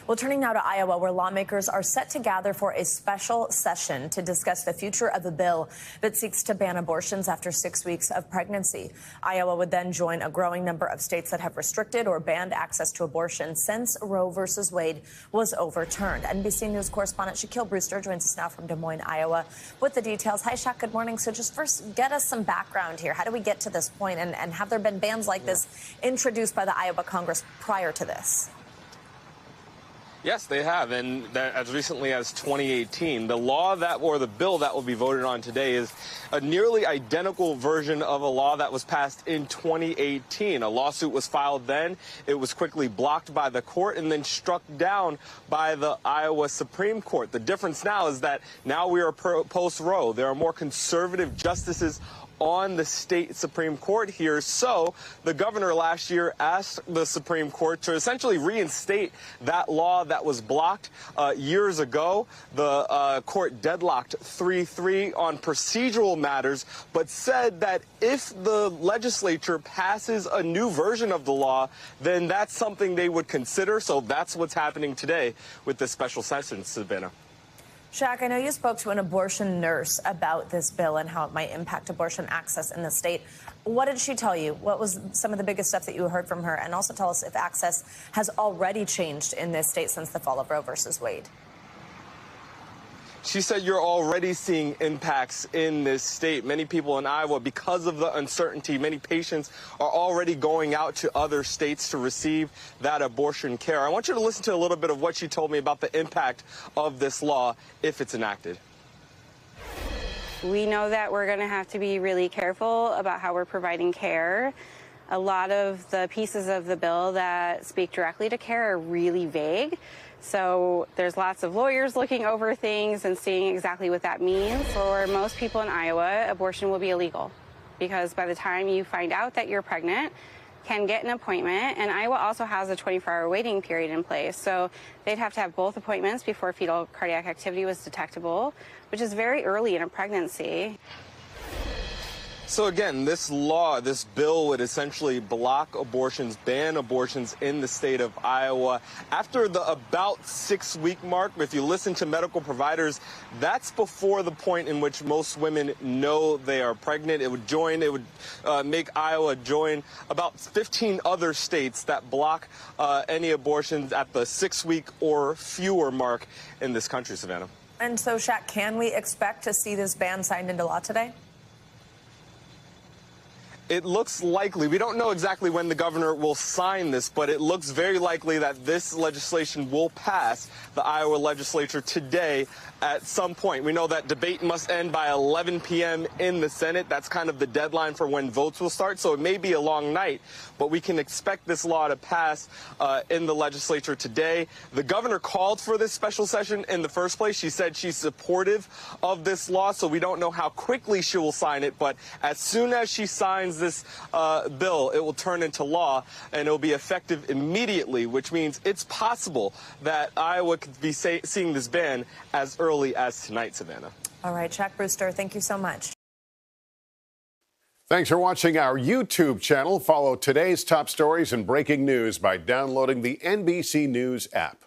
Well, turning now to Iowa, where lawmakers are set to gather for a special session to discuss the future of a bill that seeks to ban abortions after 6 weeks of pregnancy. Iowa would then join a growing number of states that have restricted or banned access to abortion since Roe versus Wade was overturned. NBC News correspondent Shaq Brewster joins us now from Des Moines, Iowa, with the details. Hi, Shaq. Good morning. So just first, get us some background here. How do we get to this point, and have there been bans like this introduced by the Iowa Congress prior to this? Yes, they have, and that as recently as 2018. The law the bill that will be voted on today is a nearly identical version of a law that was passed in 2018. A lawsuit was filed then. It was quickly blocked by the court and then struck down by the Iowa Supreme Court. The difference now is that now we are post-Roe. There are more conservative justices on the state Supreme Court here. So the governor last year asked the Supreme Court to essentially reinstate that law that was blocked years ago. The court deadlocked 3-3 on procedural matters, but said that if the legislature passes a new version of the law, then that's something they would consider. So that's what's happening today with this special session, Savannah. Shaq, I know you spoke to an abortion nurse about this bill and how it might impact abortion access in the state. What did she tell you? What was some of the biggest stuff that you heard from her? And also tell us if access has already changed in this state since the fall of Roe versus Wade. She said you're already seeing impacts in this state. Many people in Iowa, because of the uncertainty, many patients are already going out to other states to receive that abortion care. I want you to listen to a little bit of what she told me about the impact of this law if it's enacted. We know that we're going to have to be really careful about how we're providing care. A lot of the pieces of the bill that speak directly to care are really vague. So there's lots of lawyers looking over things and seeing exactly what that means. For most people in Iowa, abortion will be illegal because by the time you find out that you're pregnant, can get an appointment, and Iowa also has a 24-hour waiting period in place. So they'd have to have both appointments before fetal cardiac activity was detectable, which is very early in a pregnancy. So again, this bill would essentially block abortions, ban abortions in the state of Iowa. After the about 6-week mark, if you listen to medical providers, that's before the point in which most women know they are pregnant. It would make Iowa join about 15 other states that block any abortions at the 6-week or fewer mark in this country, Savannah. And so, Shaq, can we expect to see this ban signed into law today? It looks likely. We don't know exactly when the governor will sign this, but it looks very likely that this legislation will pass the Iowa legislature today at some point. We know that debate must end by 11 p.m. in the Senate. That's kind of the deadline for when votes will start, so it may be a long night, but we can expect this law to pass in the legislature today. The governor called for this special session in the first place. She said she's supportive of this law, so we don't know how quickly she will sign it, but as soon as she signs this bill, it will turn into law and it will be effective immediately, which means it's possible that Iowa could be seeing this ban as early as tonight, Savannah. All right, Shaq Brewster, thank you so much. Thanks for watching our YouTube channel. Follow today's top stories and breaking news by downloading the NBC News app.